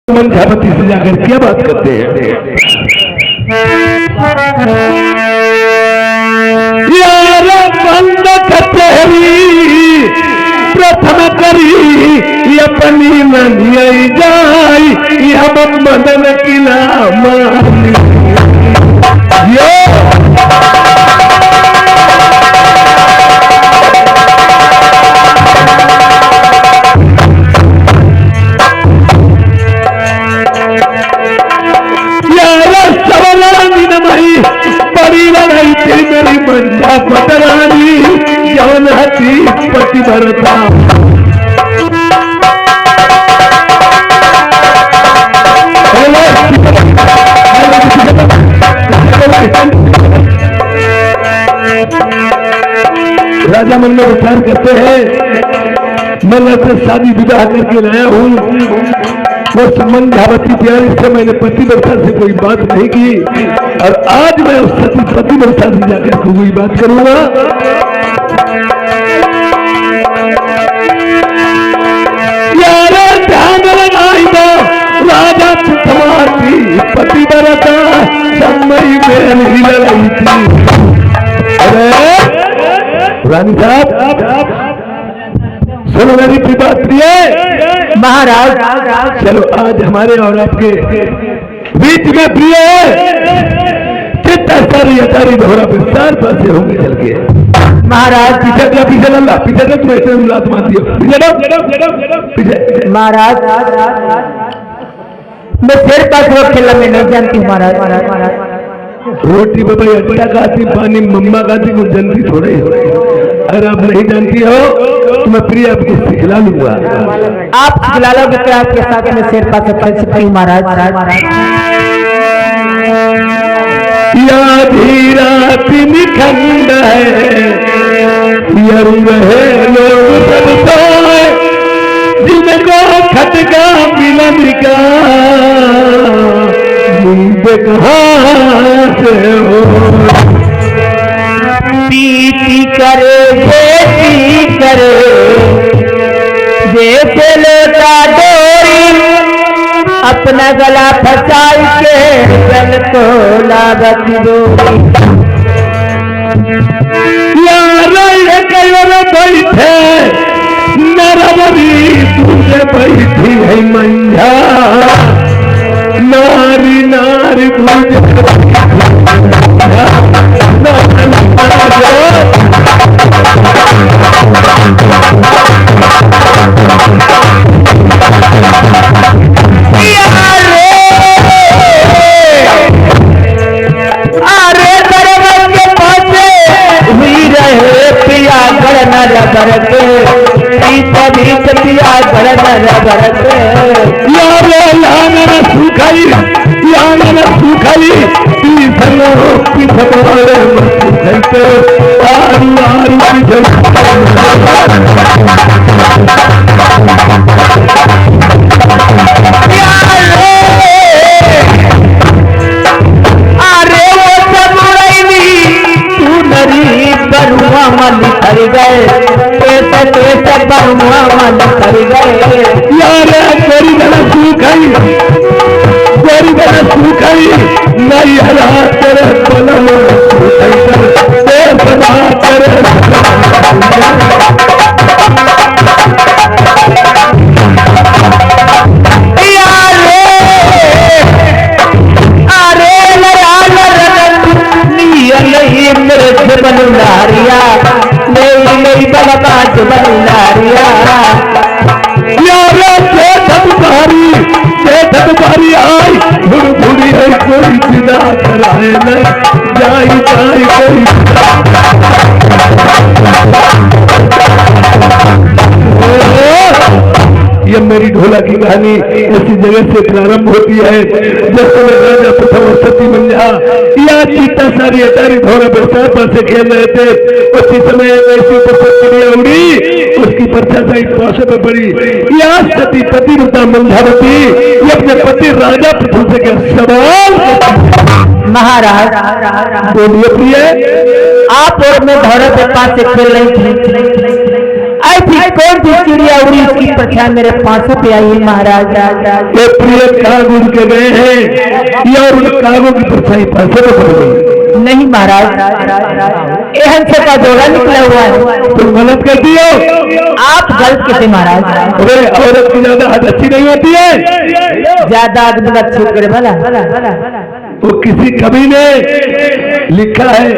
मंझावती से जाकर क्या बात करते हैं? यार बंद कचहरी प्रथम करी अपनी नहीं जाई हम मदन किला मानी मेरी मंझा पटरानी जवन हती पति भरता राजा मन में विचार करते हैं मैं से शादी विवाह करके लाया हूँ वो मंझावती प्यारी से मैंने पति वर्षा से कोई बात नहीं की और आज मैं उस सती पति वर्षा से जाकर कोई बात करूंगा। यार ध्यान लगाई दो राजा तुम्हारी पति वर्षा समय में लड़ाई थी। अरे रानी साहब सुनो मेरी बात प्रिय महाराज, चलो आज हमारे और आपके बीच में प्रिय चित्तारी अतारी दोहरा विस्तार पासे होंगे चल के। महाराज पीछे लल्ला पीछे तुम ऐसे लात मारती हो पीछे। महाराज मैं सिर पास रोक खेलना मैं नहीं जानती हूँ महाराज। रोटी बाबा अट्टा खाती पानी मम्मा खाती कुछ जानती थोड़े। अगर आप नहीं जानती हो तो मैं प्रिय आपको सिखला लूंगा। आप सिखला लोगे तो आपके साथ में सिर पास खेल सकती हूँ महाराज। या धीरात निखंड है रहे लोग सब सोए जिनको खटका मिलन का नींद कहाँ से हो। पीती करे जैसे लोटा डोरी अपना गला फंसाई के गल को लागत डोरी। यार बैठे नरवरी तुझे बैठी है मंझा नारी नारी तुझे नहीं हरा कर तुम्हारी आई भूरी है कोई विदा कराए न जाई जाई कोई। ये मेरी ढोला की कहानी ऐसी जगह से प्रारंभ होती है जब समय राजा प्रथम सती मंझा या चीता सारी अटारी धोरा बरसात पर से खेल रहे थे। उसी समय ऐसी उपस्थितियां उड़ी उसकी प्रशंसा इस भाषा में पड़ी। या सती पति रुता मंझावती ये अपने पति राजा प्रथम से क्या सवाल महाराज बोलिए प्रिय। आप और मैं धौरा के पास से खेल रही थी आई थी कौन सी चिड़िया उड़ी इसकी परछाई मेरे पांचों पे आई महाराज। ये प्रिय काग उड़ के गए हैं या उन कागों की परछाई पांचों पे पड़ गई? नहीं महाराज, एहन से का जोड़ा निकला हुआ है। तुम गलत कहती हो। आप गलत कहते महाराज। अरे औरत की ज्यादा हद अच्छी नहीं होती है। ज्यादा आदमी अच्छी करे भला। तो किसी कवि ने लिखा है,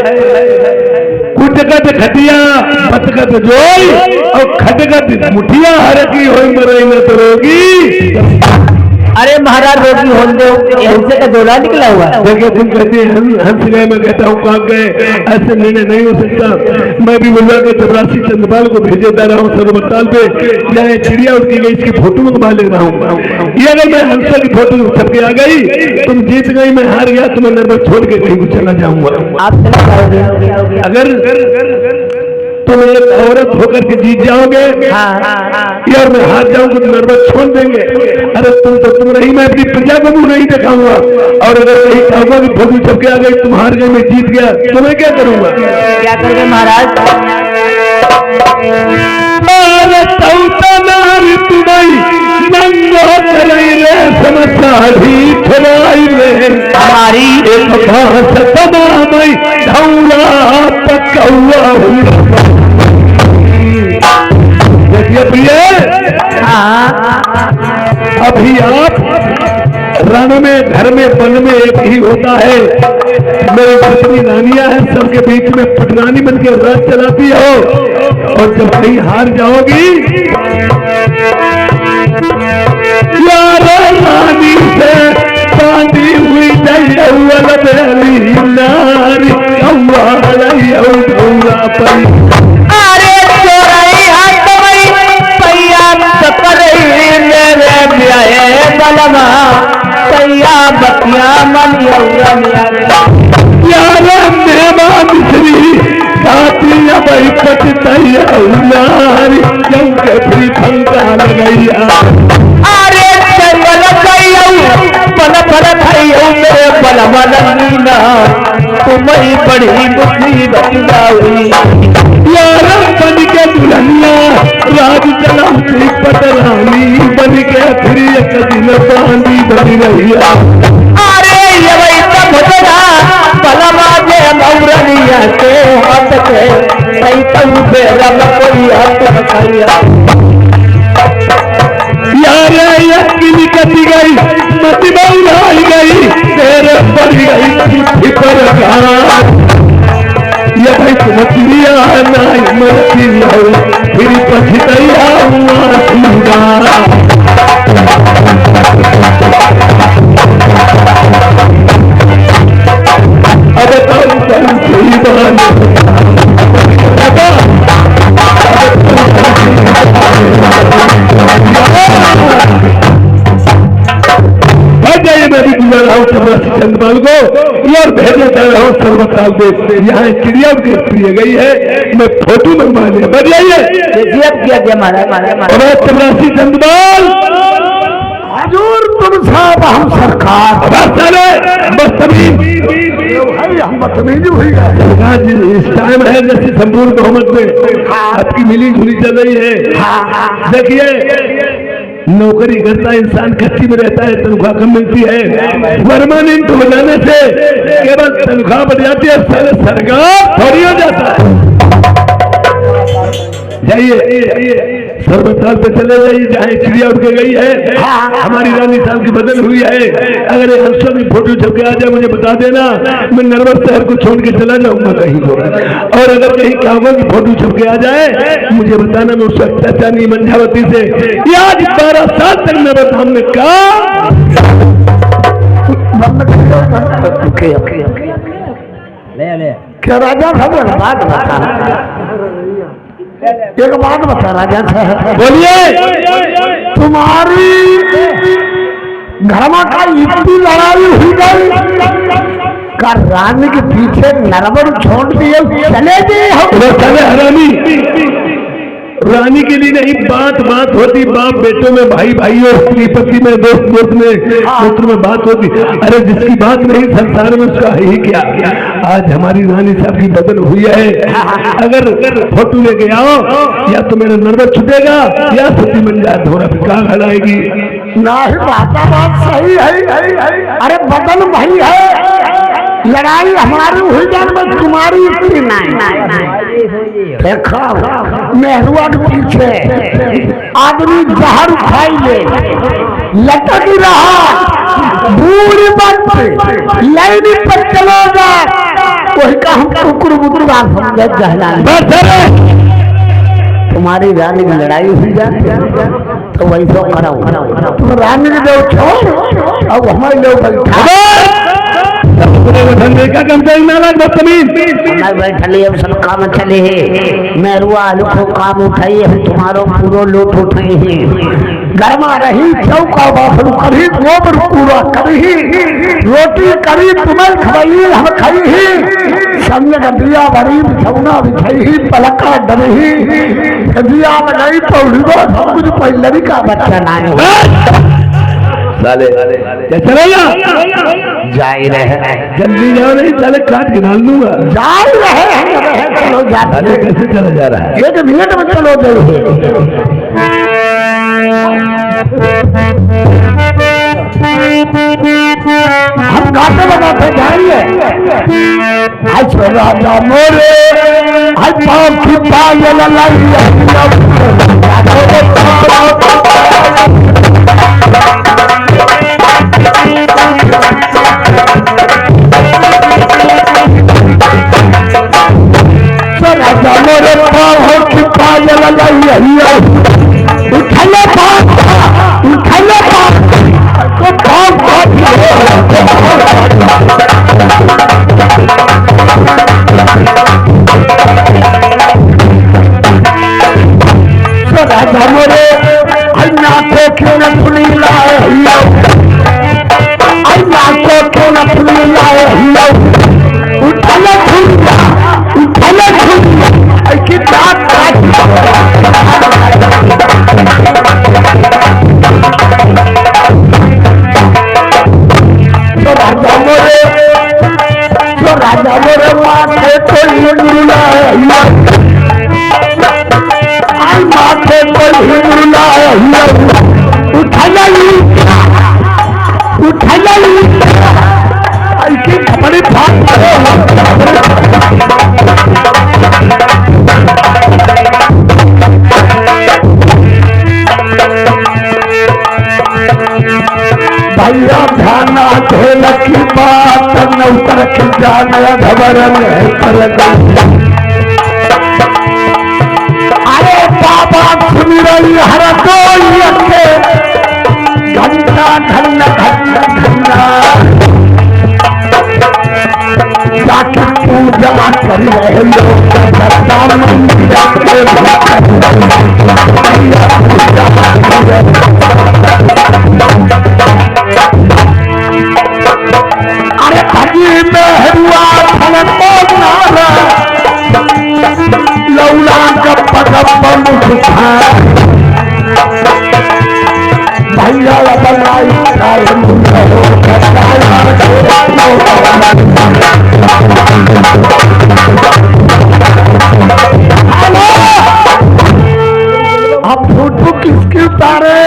कुटगत खटिया बतगत जोई और खटगत मुठिया हर की होई मरई न तो रोगी। अरे महाराज रोगी होल दो, ऐसे का जोड़ा निकला हुआ। देखिए तुम कहती है हंस गए, मैं कहता हूँ काग गए, ऐसे निर्णय नहीं हो सकता। मैं भी बुलवा के चपरासी चंद्रपाल को भेजे जा रहा हूँ सर्वताल पे, जहाँ चिड़िया उड़की गई इसकी फोटो मंगवा ले रहा हूँ। ये अगर मैं हंसा की फोटो छपके आ गई, तुम जीत गई, मैं हार गया, तो मैं नर्वस छोड़ के कहीं को चला जाऊंगा। आप चला जाओगे। अगर तुम एक औरत होकर के जीत जाओगे यार, मैं हार जाऊंगा तो नर्वस छोड़ देंगे। अरे तुम रही, मैं अपनी प्रजा को मुंह नहीं दिखाऊंगा। और अगर कहीं कागों की फोटो छपके आ गई, तुम हार गए, मैं जीत गया, तो मैं क्या करूंगा? क्या करोगे महाराज? हमारी अभी आप रण में, घर में, वन में एक ही होता है। मेरी जितनी रानियां हैं सबके बीच में पटरानी बन के राज चलाती हो, और जब कहीं हार जाओगी यार रानी से बांधी हुई नारी तुम्हें बड़ी मुसीबत यार बन के दुल्हनिया राज चलाती पटरानी बन के फिर एक दिन बांधी बनी रहिया। अरे ये वही सब होता पलमा जे मौरनिया के हाथ के सही तू पे रब कोई हाथ रखिया। यार यकीन कटी गई, मती बउलाई गई, तेरे पड़ गई पर ये भाई मछलिया नहीं मरती हो, फिर पछतैया अब मैं भी बुला रहा हूँ चपरासी चंद्रपाल को और भेजे जा रहा हूँ सर्वताल पे। यहाँ चिड़िया उनकी प्रिय गई है, मैं फोटो मंगवा लिया। बढ़ जाइए चपरासी चंद्रपाल। हजूर तुम साहब हम सरकार हम बदतमीजी हुई है। इस टाइम है जैसे संपूर्ण बहुमत में आपकी मिली जुली चल रही है। देखिए नौकरी करता इंसान खच्ची में रहता है, तनख्वाह कम मिलती है। परमानेंट हो जाने से केवल तनख्वाह बढ़ जाती है, सरकार थोड़ी हो जाता है। जाइए सर्वताल पे चले जाइए, जहाँ चिड़िया उड़ के गई है, हमारी रानी साहब की बदल हुई है। अगर हंसों की फोटो छप के आ जाए मुझे बता देना, मैं नर्वस शहर को छोड़ के चला जाऊंगा कहीं को। और अगर कहीं कागों की फोटो छप के आ जाए मुझे बताना, मैं उसका अत्याचार नहीं मंझावती से। आज 12 साल तक नर्वस हमने कहा क्या राजा एक बात बता राजा साहब, बोलिए। तुम्हारी घरमा का इतनी लड़ाई हुई गई का रानी के पीछे नरबर छोड़ दिए चले गए हम। चले हरामी रानी के लिए नहीं, बात बात होती, बाप बेटों में, भाई भाइयों, स्त्री पति में, दोस्त दोस्त में, मित्र में बात होती। अरे जिसकी बात नहीं संसार में उसका है ही क्या। आज हमारी रानी साहब की बदल हुई है। अगर फोटो लेके आओ, या तो मेरा नर्वस छुटेगा या सती बन जाए धोरा पे कहाँ खड़ाएगी। नहीं बात सही है। अरे बदल भाई है, लड़ाई हमारी हुई जान में तुम्हारी स्त्री नहीं। देखो मेहरुआ के पीछे आदमी जहर खाई ले, लटक रहा बूढ़ी बच्चे लाइनी पर चलो जा, वही का हम कुकुर बुकुर बात समझ जहला। तुम्हारी रानी की लड़ाई हुई जाती तो वही तो करो, तुम रानी के लोग छोड़ अब हमारे लोग बैठे अब सब काम चले है। मेरुआ को काम उठाई हम तुम्हारो पूरा लोट उठाई है। गरमा रही चौका बाफरू कभी गोबर पूरा कभी रोटी कभी तुम्हें खवाई हम खाई ही संग दिया भरी बिछौना बिछाई ही पलका डरही दिया बनाई पौड़ी सब कुछ पहले का बच्चा ना साले चलेगा जा ही रहे, जल्दी जाओ नहीं साले काट के डाल दूंगा। जा ही रहे, चलो साले कैसे चला जा रहा है। 1 मिनट में चलो हम गाते लगाते जाइए। अच्छा राजा मोरे आज पाप की पायल राजा मोरे पाप की पायल उठले राजा मोरे अन्ना को क्यों न सुनी लाए अन्ना को क्यों न सुनी लाए उठले की बात राजा मोरे माथे कोई हिंदुला आई माथे कोई हिंदुला उठलाई आई की बड़ी बात भैया ध्याना ढोल की बात नौकर खिंचाना घबरन अरे बाबा सुन रही हर कोई अखे घंटा घन्ना जाके पूजा कर रहे लोग अरे खजी में हुआ लौला गप्पा मुखा भैया बनाई अब फोटो किसके उतारे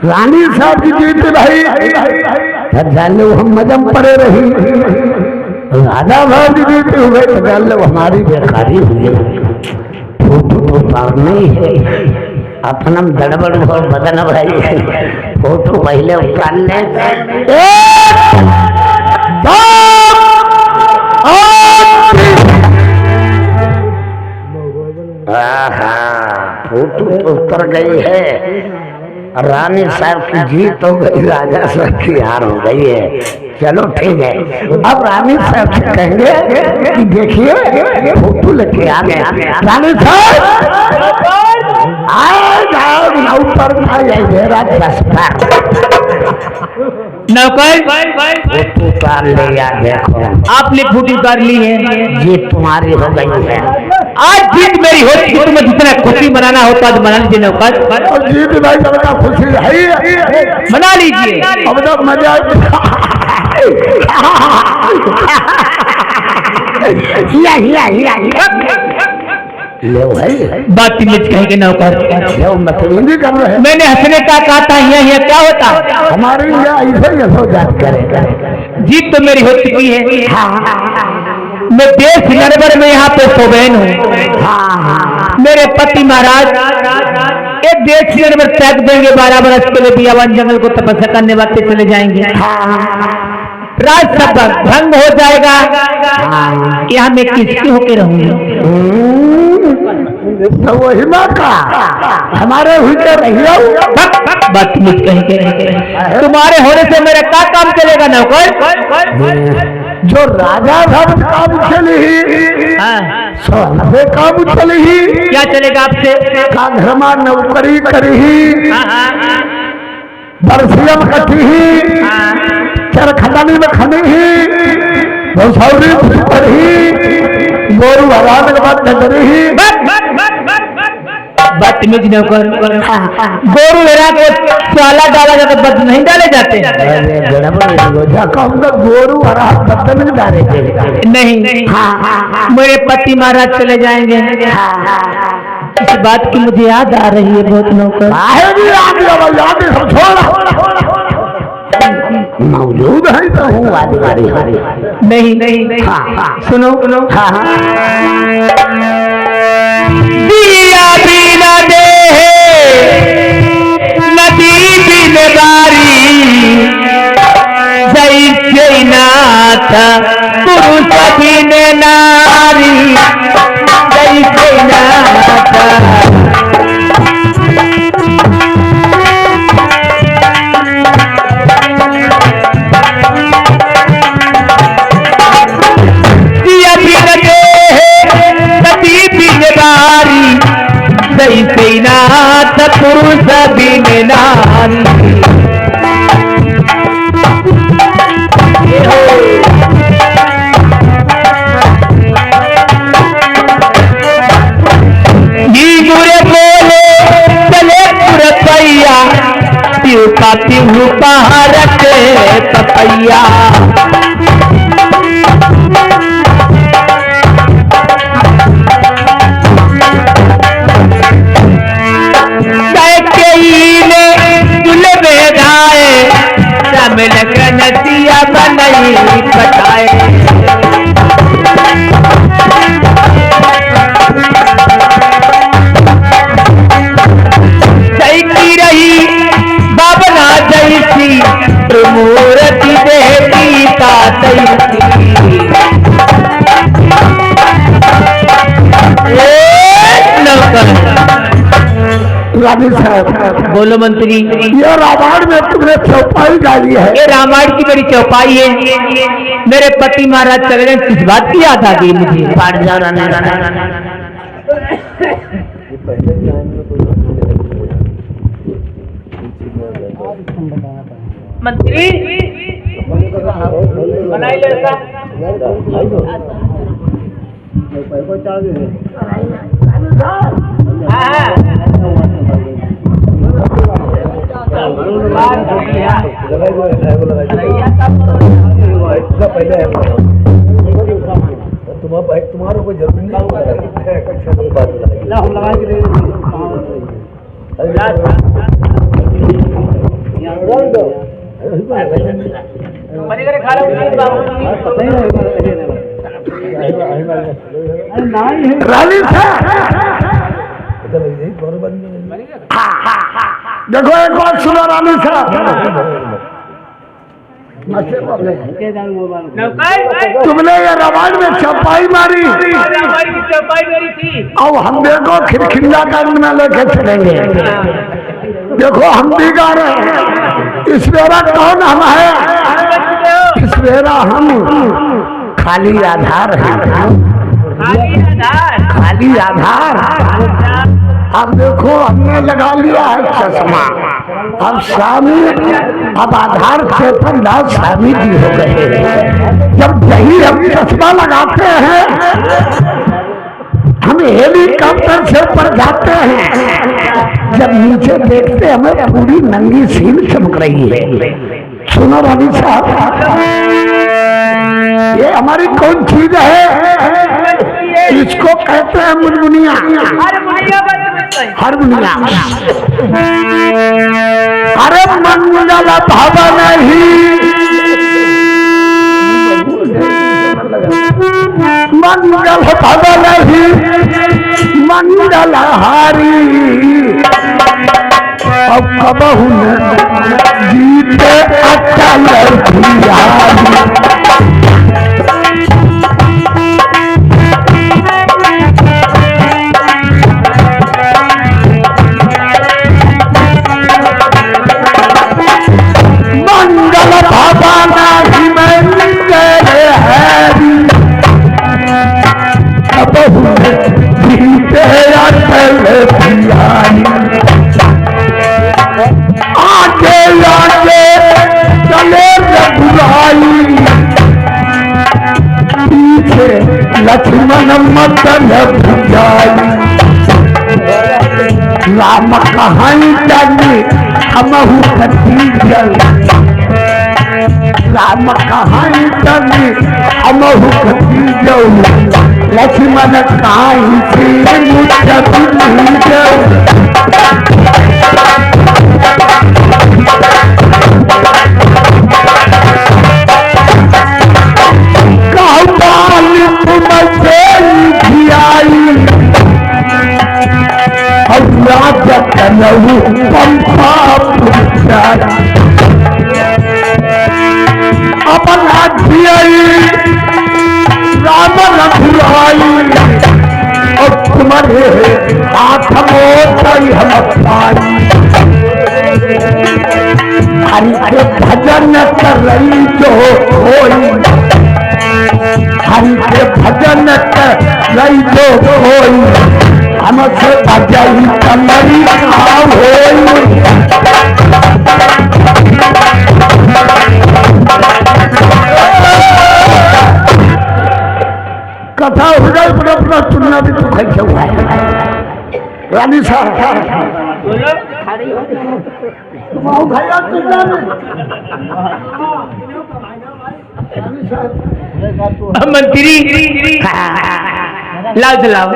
रानी साहब की जीत भाई जान लो हम मजम पड़े रही राजा भाव की जीत हुए तो जान लो हमारी बेकारी हुई। फोटो तो उतारना ही है अपना गड़बड़ बहुत बदन भाई फोटो पहले उतार ले फोटो तो उतर गई है। रानी साहब की जीत हो गई, राजा साहब की हार हो गई है। चलो ठीक है, अब रानी साहब से कहेंगे कि देखिए फोटो लेके आ गए रानी साहब आए जाओ ऊपर नौकर फोटो उतार ले यार, देखो आपने फूटी उतार ली है, ये तुम्हारी हो गई है। आज जीत मेरी होती तो तुम्हें जितना खुशी मनाना होता तो मना लीजिए नौकर, और जीत भाई सबका खुशी है, मना लीजिए। अब तक मजा ले भाई बात तीमिज कहेंगे नौकर, ले मतलब हिंदी कर रहे हैं मैंने हंसने का कहा था, यहाँ क्या होता, हमारे यहाँ ऐसे ही हो जात करेगा। जीत तो मेरी हो चुकी है, मैं देश नरवर में यहाँ पे सोबैन हूँ। मेरे पति महाराज एक देश नरवर त्याग देंगे, 12 बरस के लिए बियावान जंगल को तपस्या करने वास्ते चले जाएंगे। राज सब भंग हो जाएगा, यहाँ मैं किसकी होके रहूंगी? तो वही का हमारे हुई के रहियो बात मुझ कहेंगे, तुम्हारे होने से मेरा क्या काम चलेगा नौकर? जो राजा साहब काम चली सो हमसे काम चली, क्या चलेगा आपसे? का घर में नौकरी करी, बरसियम कटी, चरखदानी में खनी, भौसौरी पढ़ी, गोरू हरान के बाद डरी। बदतमीज नौकर, गोरू हेरा के साला डाला जाता, बद नहीं डाले जाते। गोरू हरा बदन में डाले नहीं, मेरे पति महाराज चले जाएंगे। इस बात की मुझे याद आ रही है बहुत नौकर। मौजूद है तो हूँ वादी नहीं, सुनो दिया बिना दे नदी बिन बारी, जैसे नाथ पुरुष बिन नारी, जैसे नाथ जैसे नाथ पुरुष बिन नारी। गुरे बोले चले पुरपैया, तिव का तिव पहाड़ के पपैया। नदिया बनई पटाए, सही रही बाबना जैसी, मूर्ति देवी का रानी साहब बोलो मंत्री। ये रामायण में तुमने चौपाई डाली है, ये रामायण की बड़ी चौपाई है। मेरे पति महाराज चले गए, किस बात की याद आ गई मुझे? मंत्री बनाई लड़का तुम्हारा कोई जरूरी नहीं देखो एक बात सुनो रानी साहब, तुमने ये रामायण में चौपाई मारी, अब हम देखो खिलखिला कांड में लेके चलेंगे। देखो हम भी गा रहे हैं, इस बेरा कौन हम है? इस बेरा हम खाली आधार है, खाली आधार। अब देखो हमने लगा लिया है चश्मा, अब स्वामी अब आधार क्षेत्र नाथ स्वामी जी हो गए। जब यही हम चश्मा लगाते हैं, हम हेलीकॉप्टर से ऊपर जाते हैं, जब नीचे देखते हैं हमें पूरी नंगी सीन चमक रही है। सुनो रवि साहब, ये हमारी कौन चीज है? इसको कहते हैं मुनमुनिया। हारमोनिया। अरे मंगल भवन ही मंगल भवन ही मंगल हारी, अब कबहू जीते अटल बिहारी। मंगल भवन ही मंगल हारी, कबहू जीते अटल बिहारी। आगे आगे चले रघुराई, पीछे लक्ष्मण मदन भुजाई। राम कहानी जानी हमहु कतीजल, राम कहानी जानी हमहु कतीजल। लक्ष्मण कहानी से मुझे कलहू पंपा अपना राम रघुराई, और तुम्हारे हाथ मोई हम पाई। हरि के भजन कर रही जो होई, हरि के भजन कर रही जो होई। हमसे बजाई कमरी काम होई। कथा हो जाए अपना अपना चुनना भी तो कैसे हुआ है। रानी साहब मंत्री लाओ लाओ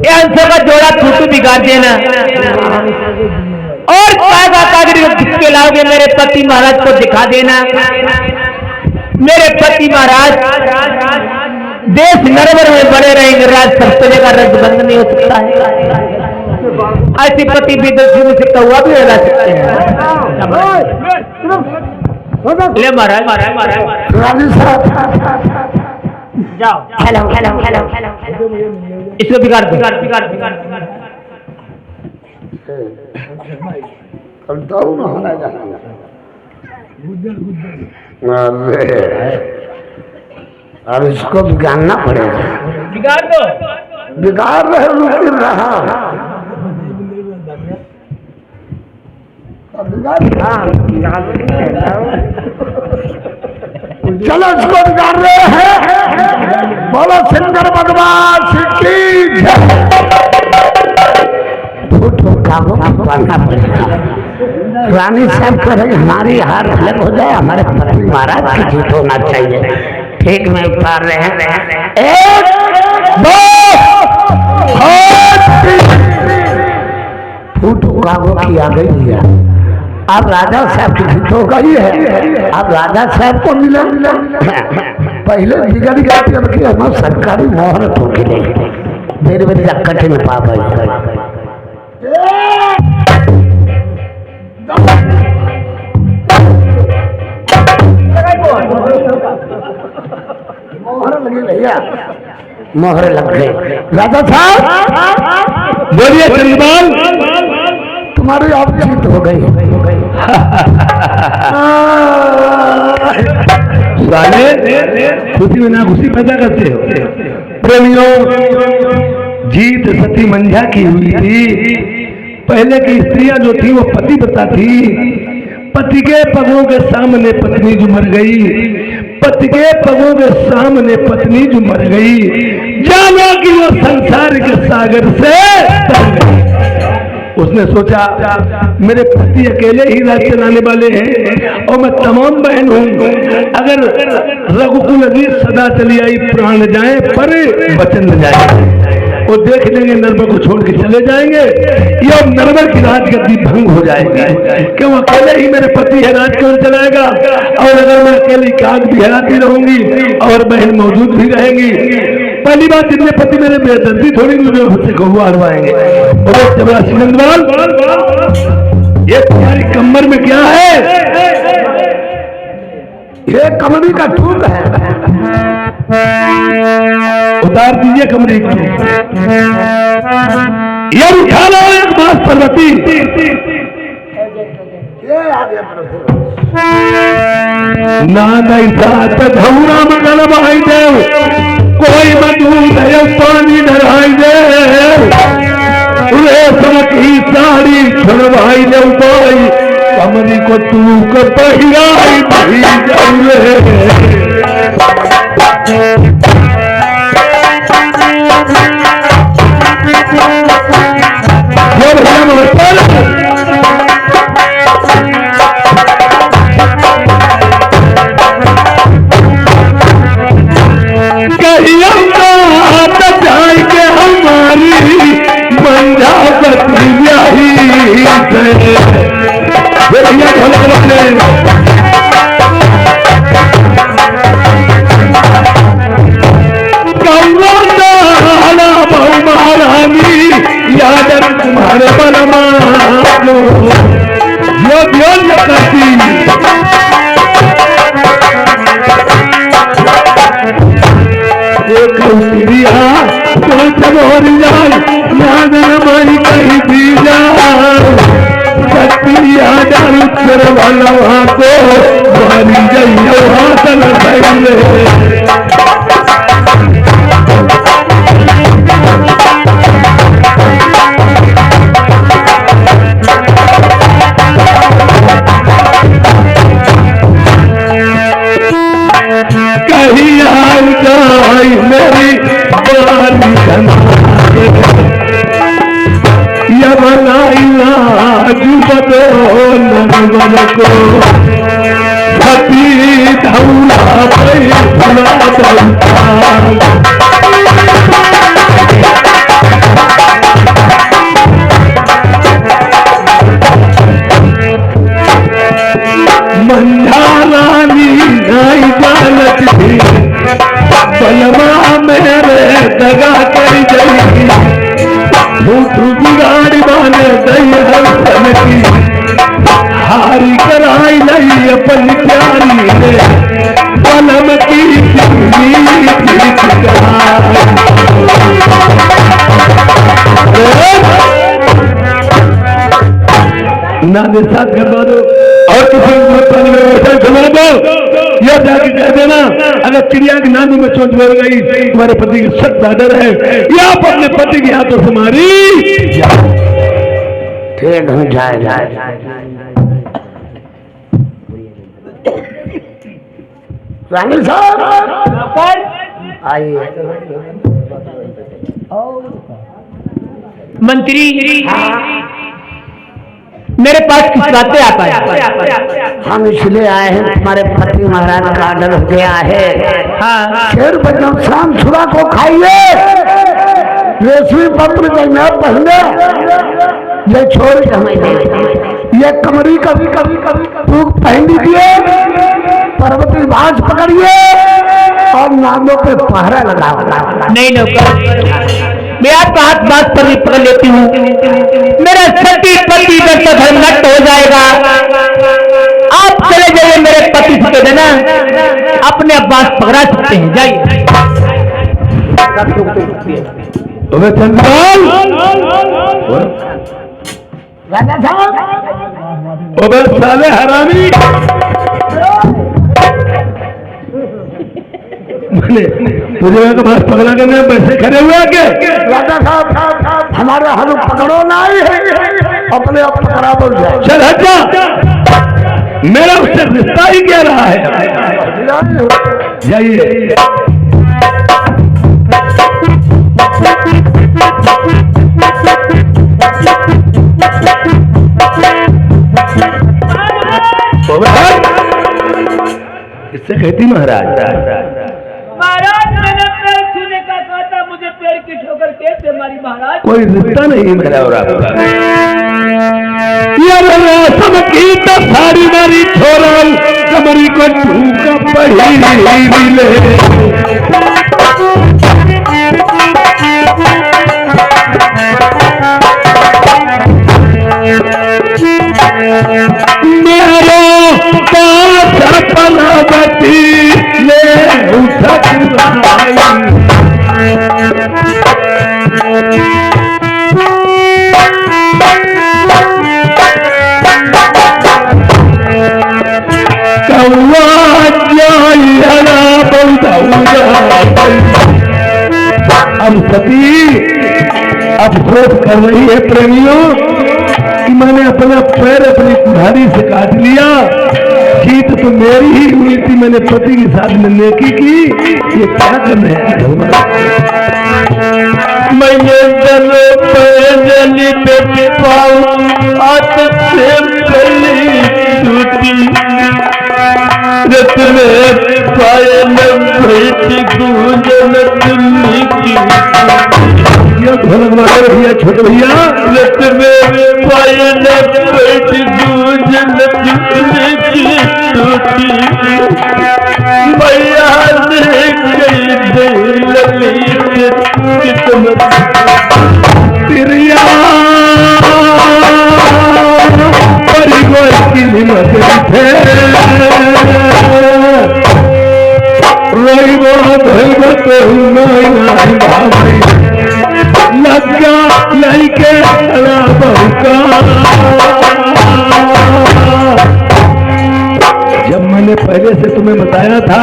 ये अंशों का जोड़ा टूटू बिगाड़ देना, और के लाओगे मेरे पति महाराज को दिखा देना। मेरे पति महाराज देश नरवर में बने रहेंगे, राज संपत्ति का रद्दबंद नहीं हो सकता है। ऐसी पति विदुषी में से कौआ भी लगा सकते हैं। ले महाराज जाओ, हेलो हेलो हेलो हेलो, इसको बिगाड़ दो। अब इसको बिगाड़ना पड़ेगा। बिगाड़ दो। बिगाड़ रहे रुक रहा। चलो इसको बिगाड़ रहे हैं। बोलो शंकर भगवान की जय। करना पड़ेगा। रानी साहब करेंगे हमारी हार अलग हो जाए, हमारे महाराज की जीत होना चाहिए। ठीक में उतार रहे हैं। एक दो फूट कागो की आ गई है। अब राजा साहब की जीत हो गई है। अब राजा साहब को मिला पहले बिगड़ गई, अब की हम सरकारी मोहर ठोके देर बेर जक्कटे में पा गई। मोहर लगी भैया, मोहर लग गए। राजा साहब बोलिए चंद्रपाल, तुम्हारी आप जीत हो गई। खुशी में ना खुशी पैदा करते हो। प्रेमियों, जीत सती मंझा की हुई थी, पहले की स्त्रियां जो थी वो पतिव्रता थी। पति के पगों के सामने पत्नी जो मर गई, पति के पगों के सामने पत्नी जो मर गई, जानो कि वो संसार के सागर से तर गई। उसने सोचा मेरे पति अकेले ही राज चलाने वाले हैं और मैं तमाम बहन हूं, अगर रघुकुल जी सदा चली आई प्राण जाए पर वचन न जाए, वो देख लेंगे नरवर को छोड़ के चले जाएंगे, या नरवर की राजगद्दी भंग हो जाएगी। क्यों अकेले ही मेरे पति है, राज कौन चलाएगा? और अगर मैं अकेली काग भी हराती रहूंगी और बहन मौजूद भी रहेंगी, पहली बात जितने पति मेरे बेदर्दी थोड़ी मुझे मुझसे कहू आरवाएंगे। और चपरासी नंदवाल, ये तुम्हारी कमर में क्या है? ये कमरी का टूक है। उतार दीजिए कमरी को। ये उठा लो एक बात पर्वती। ना नहीं साथ धौरा मगल बहाई देव, कोई मधुर है पानी डराई दे, रेशम की साड़ी छुड़वाई दे पाई, कमरी को तू कर पहिराई नहीं जाऊे। तुम्हारे बलमानो करती माई कहीं दी उत्तर वाला वहां को मारी जाइए कहीं आई जाई मेरी बारी या बनाई जुबदो नरवर को सती धौला मंझारानी नहीं जानत थी, बलमा मेरे दगा कर गई, बिगाड़ी माने दई हसन की, हारी कराई नहीं अपन प्यारी ने, बलम की नाने साथ करवा दो और किसी घुमा दो, या जाके कह देना अगर चिड़िया की नानी में चोट लग गई तुम्हारे पति की सख्त डर है, या आप अपने पति के हाथों से मारी ठीक है। जाए रानी साहब आइए। मंत्री मेरे पास किस बात पे आता है? हम इसलिए आए हैं, तुम्हारे पति महाराज का आर्डर हो गया है। हाँ, शेर बजम शाम छुरा को खाइए, रेशमी पत्र जैना पहने, ये छोड़ हमें ये कमरी कभी कभी तूक पहन दीजिए, पर्वती बाज पकड़िए और नादों पे पहरा लगाओ। नहीं नौकर, मैं आपका हाथ बात पर भी पकड़ लेती हूँ, मेरा सती पति का धर्म नष्ट हो जाएगा। आप चले जाइए, मेरे पति से कह देना अपने अब्बास पकड़ा सकते हैं, जाइए। चंद्रपाल साले हरामी, तुझे पास पकड़ा करने पैसे खड़े हुए क्या? राजा साहब हमारे हाथ पकड़ो ना है। अपने आप पकड़ा बोल जाए। चल हट जा, मेरा उससे रिश्ता ही क्या रहा है। जाइए। इससे कहती महाराज, महाराज मैंने पैर छूने का कहा था, मुझे पैर की ठोकर कैसे मारी महाराज? कोई रिश्ता नहीं मेरा और आपका। यार रसम की तो सारी मारी छोड़ल, कमरी को ठूका पड़ी ले। पनावती ले उठक अब सती अफसोस कर रही है प्रेमियों कि मैंने अपना पैर अपनी कुल्हाड़ी से काट लिया। जीत तो मेरी ही हुई थी, मैंने पति के साथ में नेकी की। ये क्या करने हैं? मैंने जलो पैजली पे पाऊं हाथ से पली टूटी, रत में पायल भेट गूंजन दिल्ली की। ढोलक वाले भैया, छोटे भैया, रत में पायल भेट गूंजन दिल्ली की टूटी, मैया देख गई दिल्ली किस्मत तिरिया परिगोल की हिम्मत थे रोई बहुत लगा लैके बहुका। जब मैंने पहले से तुम्हें बताया था,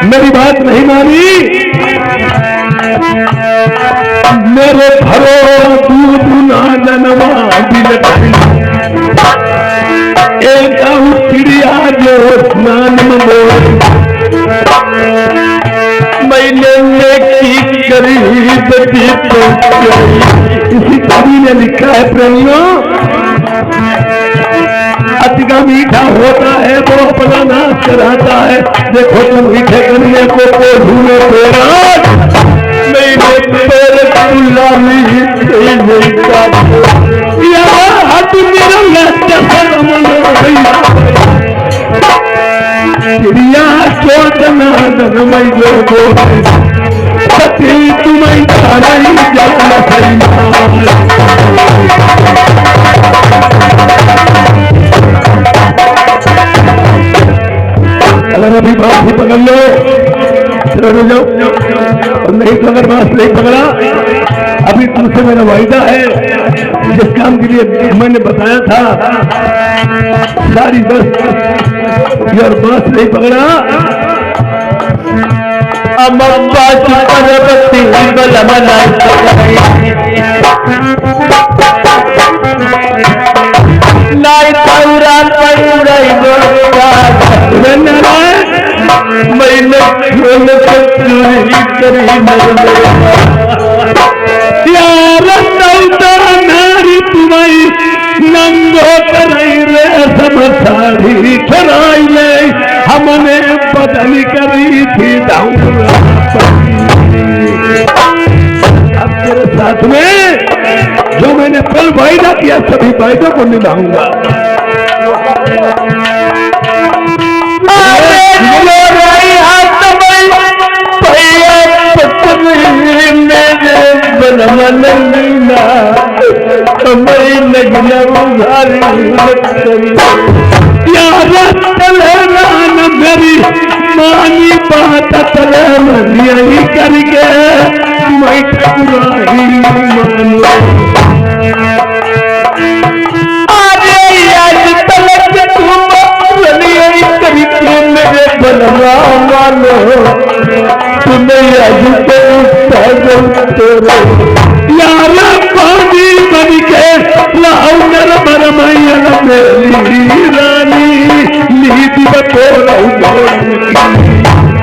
मेरी बात नहीं मानी। मेरे घरों दूध ना जनवा बिलखी, एक चिड़िया जो स्नान में बोल, मैंने नेकी करी बदी तो इसी कवि ने लिखा है प्रेमियों, अतिगा मीठा होता है वो अपना नाश कराता है। देखो तुम मीठे करने को ढूंढो तेरा, मैंने तेरे गुलामी चिड़िया चोटना नमई जो सती तुम्हें नहीं जाना अगर अभी बात ही पकड़ लो चलो जाओ, और नहीं तो अगर बात नहीं पकड़ा, अभी तुमसे मेरा वायदा है, जिस काम के लिए मैंने बताया था सारी बस यार बात नहीं पकड़ा। नारी नंगो कराई रे समसारी चराई ले, हमने बदल करी थी अब तेरे साथ में जो मैंने कल वायदा किया सभी वायदों को निभाऊंगा। मेरी मानी बात यही करके मैं ठकुराही मानू। मेरे बनवा मानो तुम्हें यार पानी बन के लाओ रानी नीति बतोरा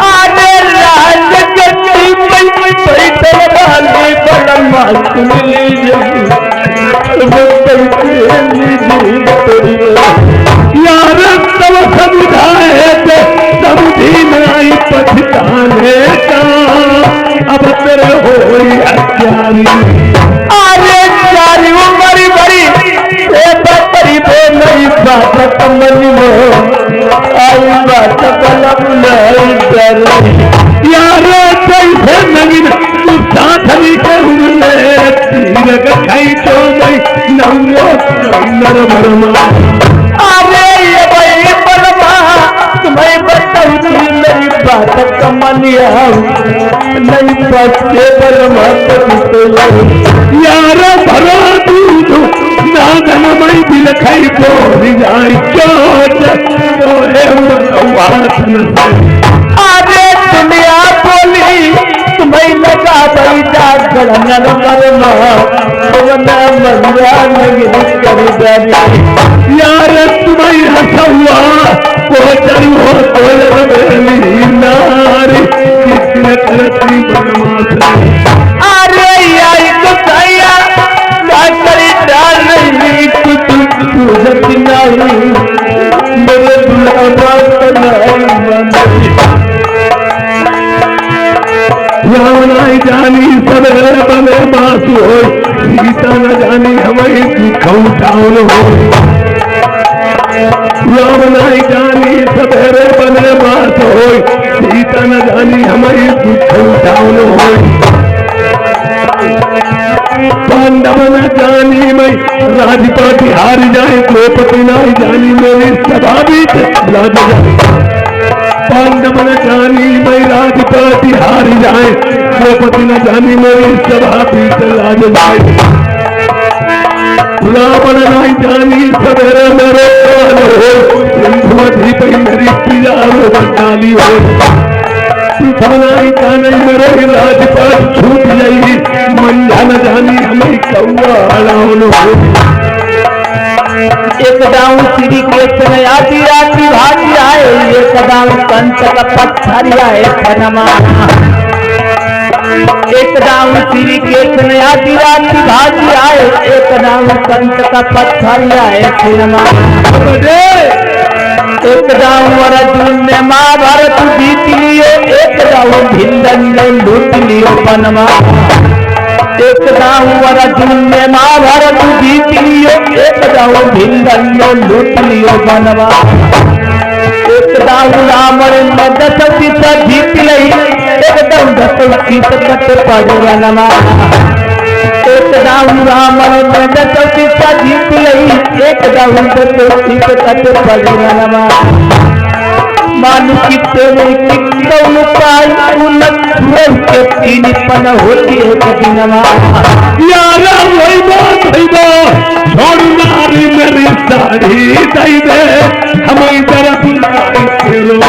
आने लाल गति में पैदल वाले बलमा सुनली यार तब समुदाय थे समुझी नहीं पछताने का अब तेरे हो अत्यारी आने चारी उमरी बड़ी बड़ी बे नहीं बात कमनी आई बात कलम नहीं कर यार कैसे नगिन तू साथ के उड़े तीर खाई तो मैं नंगो नर मरमा अरे ये भाई बलमा तुम्हें बताऊंगी मेरी बात कमनिया नहीं बच्चे बलमा तो यार भरा दूध नागन मई दिल खाई तो जाई चोट तो अरे दुनिया बोली तुम्हें लगा बैठा गड़न मरमा मरिया नहीं कर यार तुम्हें हंसुआ कोचरी हो तोली नारी किसने करती बदमाश अरे यार तो सैया करी डाल रही तुझ नहीं मेरे बुलावा नहीं जानी सवेरे बने बासु हो सीता न जानी हमें दुख उठाउन हो राम नहीं जानी सवेरे बने बास हो सीता न जानी हमें दुख उठाउन हो पांडव न जानी मैं राजपाटी हार जाए द्रौपदी नहीं जानी मेरी स्वाभाविक लाज जाए पांडव न जानी मैं राजपाटी हार जाए द्रौपदी न जानी मेरी स्वाभाविक लाज जाए रावण नहीं जानी सवेरे मेरे कान हो सिंधुवती पे मेरी प्रिया डाली हो नहीं जाने मेरे राजपाट छूट जाएगी मंझा न जानी हमें कौआ अड़ाउन हो एक दाऊ श्री कृष्ण आदि रात्रि भारी आए एक दाऊ कंस का पत्थर आए खनमा एक दाऊ श्री कृष्ण आदि रात्रि भारी आए एक दाऊ कंस का पत्थर आए खनमा एक दाऊ अर्जुन ने महाभारत जीत लियो एक दाऊ भिंडन ने लूट लियो पनमा एक दाऊ अर्जुन ने महाभारत जीत लियो एक दाऊ भिंडन ने लूट लियो पनमा एक दाऊ रावण ने 10 सीता जीत लई एक दाऊ 10 सीता कट पड़ नमा एक दाऊ रावण ने 10 सीता जीत लई एक दाऊ 10 सीता कट पड़ नमा मानु कितने कितौन पाई उलट के तीन पन होती है कदिनमा यारा वही बात है छोड़ नारी मेरी साड़ी दई दे हमें तरफ लो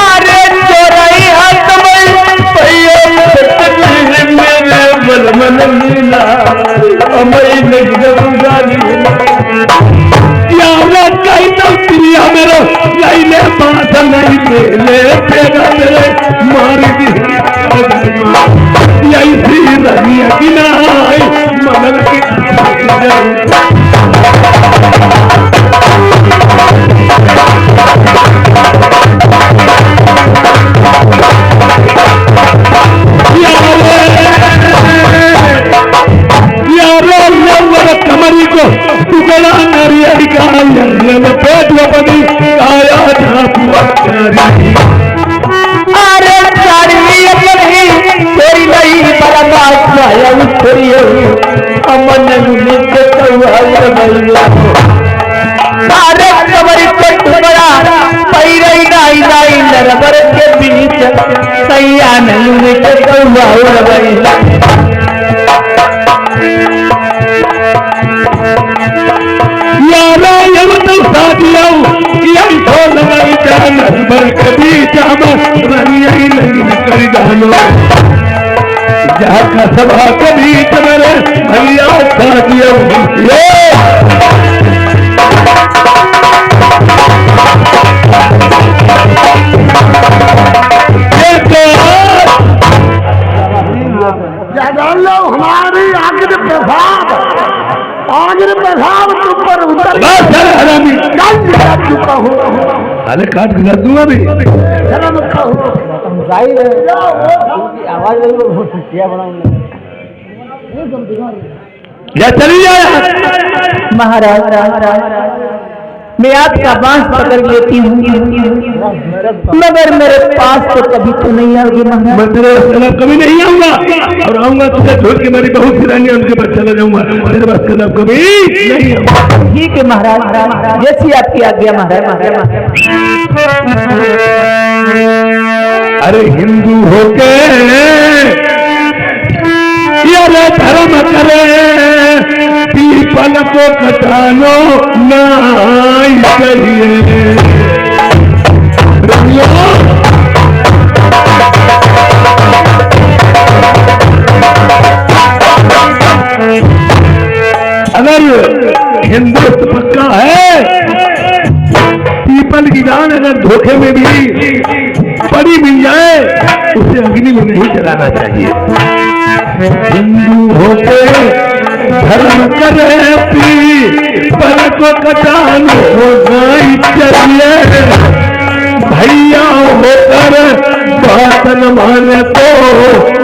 अरे चोराई हाथ में पये मेरे बलमन लीला हमें नहीं यारा कहीं तो प्रिया मेरा लाइले बात नहीं ले तेरा मेरे मार दी यही सी रही कि नहीं मगर की कमरी को टुकड़ा नारी का पेट वपदी आया अरे चारी अपनी तेरी नहीं बलमा आया तेरी अमन निक तवार भैया अरे कमरी को टुकड़ा पैरे नहीं नरबर के बीच सैया नहीं निक तवार भैया सभा के बीच मेरे भैया कहो अरे काट के कर दूंगा भी धर्म कहो या चली जाए महाराज मैं आपका बांस पकड़ लेती हूँ मगर मेरे पास तो कभी तो नहीं आओगी महाराज। मैं तेरे कलब कभी नहीं आऊंगा और आऊंगा तुझे छोड़ के मेरी बहुत सी रानी उनके पास चला जाऊंगा तेरे पास कलब कभी नहीं आऊंगा। ठीक है महाराज जैसी आपकी आज्ञा महाराज। अरे हिंदू होके ये धर्म करे पीपल को कटानो नहीं चाहिए। अगर हिंदुस्तान पक्का है पीपल की दान अगर धोखे में भी पड़ी मिल जाए उसे अग्नि में नहीं जलाना चाहिए। हिंदू होके धर्म करे पीपल को कटाना नहीं चाहिए। भैया होकर बात न माने तो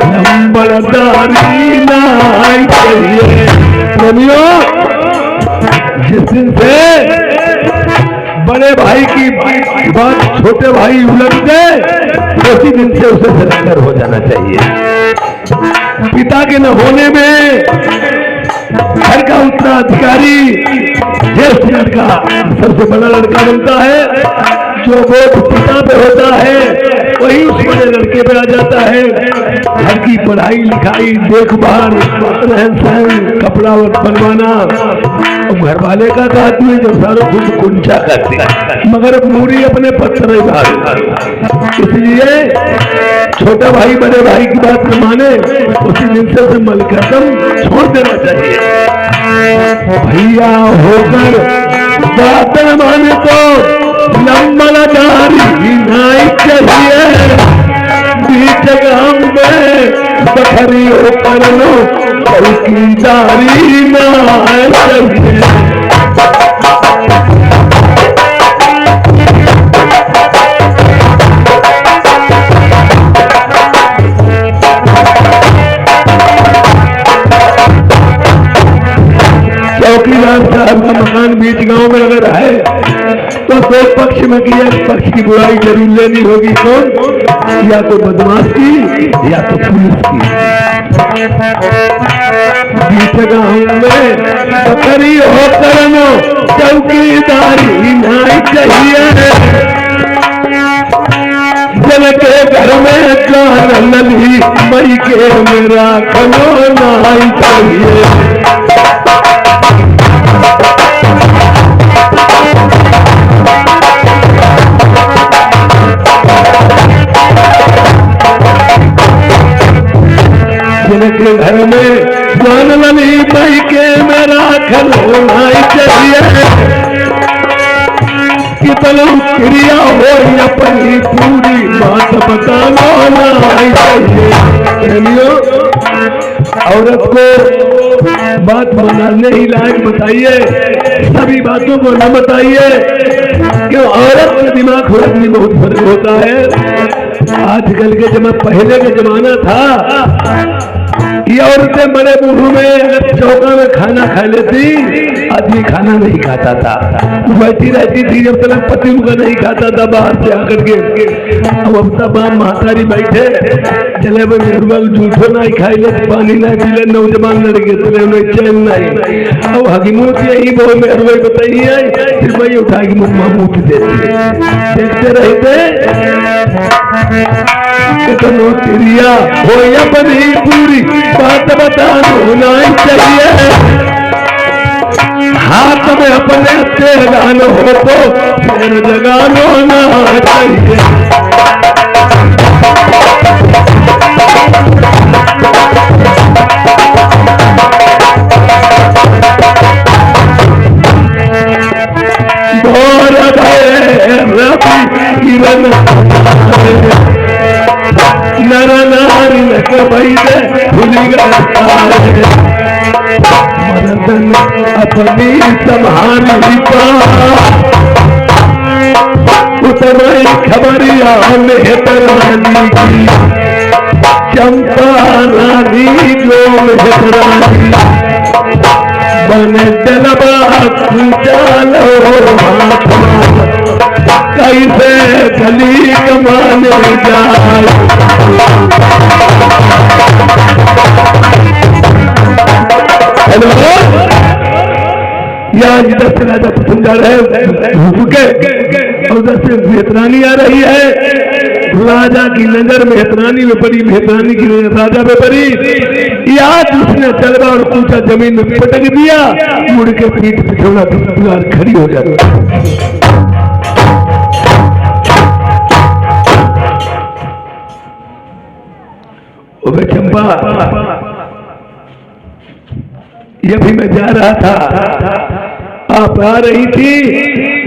नंबरदारी नहीं चाहिए। जिस दिन से बड़े भाई की बात छोटे भाई उलझ गए उसी दिन से उसे सरेंडर हो जाना चाहिए। पिता के न होने में घर का उत्तराधिकारी ज्येष्ठ लड़का सबसे बड़ा लड़का बनता है। जो बोझ पिता पे होता है वही उस बड़े लड़के पे आ जाता है। घर की पढ़ाई लिखाई देखभाल रहन सहन कपड़ा बनवाना घर वाले का आदमी जो सारा खुद कुंचा करते मगर पूरी अपने पत्थर इसलिए छोटा भाई बड़े भाई की बात न माने उसी दिन से उसे मलकदम छोड़ देना चाहिए। भैया होकर बात न माने तो नंबरदारी नहीं चाहिए। बीच गांव में बखरी होकर लो चौकीदारी ना चाहिए। चौकीदार साहब का मकान बीच गांव में अगर है तो दो पक्ष में की एक पक्ष की बुराई जरूर लेनी होगी। कौन या तो बदमाश की या तो पुलिस की। बीच गांव में बकरी होकर नो चौकीदारी नहीं चाहिए। जल के घर में जान लली मई के मेरा खनो नहीं चाहिए। जिनके घर में जान लली मई के मेरा खनो नहीं चाहिए। कितनी क्रिया हो अपनी पूरी बात बताना नहीं चाहिए। औरत को बात बनाने ही लायक बताइए सभी बातों को न बताइए क्यों औरत का दिमाग खुद में बहुत फर्क होता है। आजकल के पहले का जमाना था कि औरतें बड़े बूढ़ों में अगर चौका में खाना खा लेती आदमी खाना नहीं खाता था बैठी रहती थी जब तक पति उनका नहीं खाता था बाहर से आकर के। अब तब महातारी बैठे चले भाई झूठो नहीं खाई ले पानी नहीं पी ले नौजवान लड़के चले चैन नहीं। अब हकीमत यही वो मेहरबाई बताइए फिर वही उठा के मुख देती देखते रहते कितनो क्रिया हो अपनी पूरी बात बताना नहीं चाहिए। हाथ में अपने तेगान हो तो फिर जगानो ना चाहिए। नर नारी भूल मर्दन अपनी संभाली तमाई खबरिया मेहतरानी की, चंपा रानी जो मेहतरानी बने जलवा चालो हाथ कैसे गली कमाने जाए। हेलो, यहाँ इधर से राजा प्रथम जा रहे हैं, उधर से मेहतरानी आ रही है। राजा की नजर मेहतरानी में पड़ी, मेहतरानी की नजर राजा में पड़ी। याद उसने तलवा और पूछा जमीन में पटक दिया, मुड़ के पीठ पिछोड़ा दीवार खड़ी हो जाती। ओबे चंपा, ये भी मैं जा रहा था, आप आ रही थी,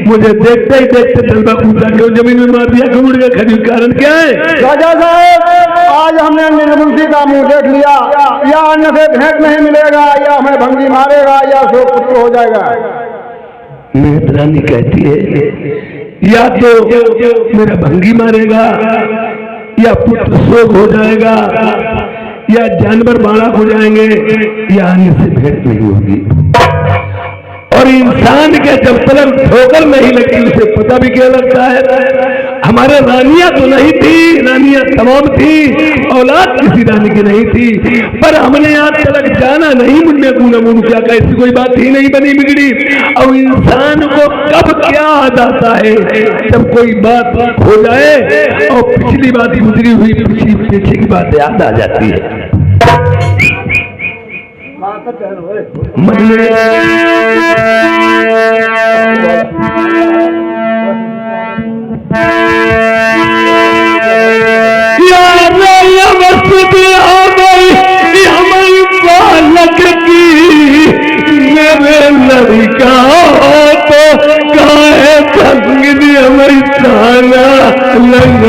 मुझे देखते ही देखते तलवा पूछा क्यों जमीन में मार दिया, क्यों मुड़ के खड़ी, कारण क्या है? राजा साहब, आज हमने निर्बुद्धि का मुंह देख लिया, या अन्न से भेंट नहीं मिलेगा, या हमें भंगी मारेगा, या शोक पुत्र हो जाएगा। मेहतरानी कहती है या तो मेरा भंगी मारेगा, या पुत्र शोक हो जाएगा, या जानवर बाड़ा हो जाएंगे, या अन्न से भेंट नहीं होगी। और इंसान के जब तक ठोकर नहीं लगती उसे पता भी क्या लगता है। हमारे रानियां तो नहीं थी, रानियां तमाम थी, औलाद किसी रानी की नहीं थी, पर हमने आज तक जाना नहीं मुन्ने गुना मुन क्या, ऐसी कोई बात ही नहीं बनी बिगड़ी। और इंसान को कब क्या याद आता है, जब कोई बात हो जाए और पिछली बात गुजरी हुई पीछे की बात याद आ जाती है। हमारी बालक की मेरे लड़का तो गाय भंगी हमारी ताना लग।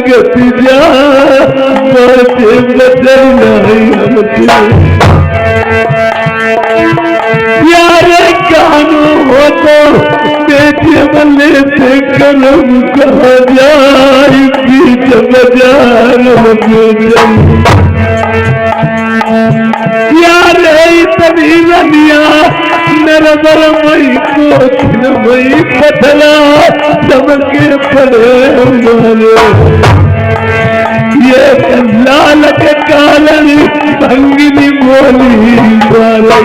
गति जा यार कानू हो तो बेटे बल्ले से कलम कहा जाए बीच बाजार यार तभी रनिया नरबर मई को मई पथला सबके पड़े मारे ये लाल के कालन भंगिनी बोली वाली।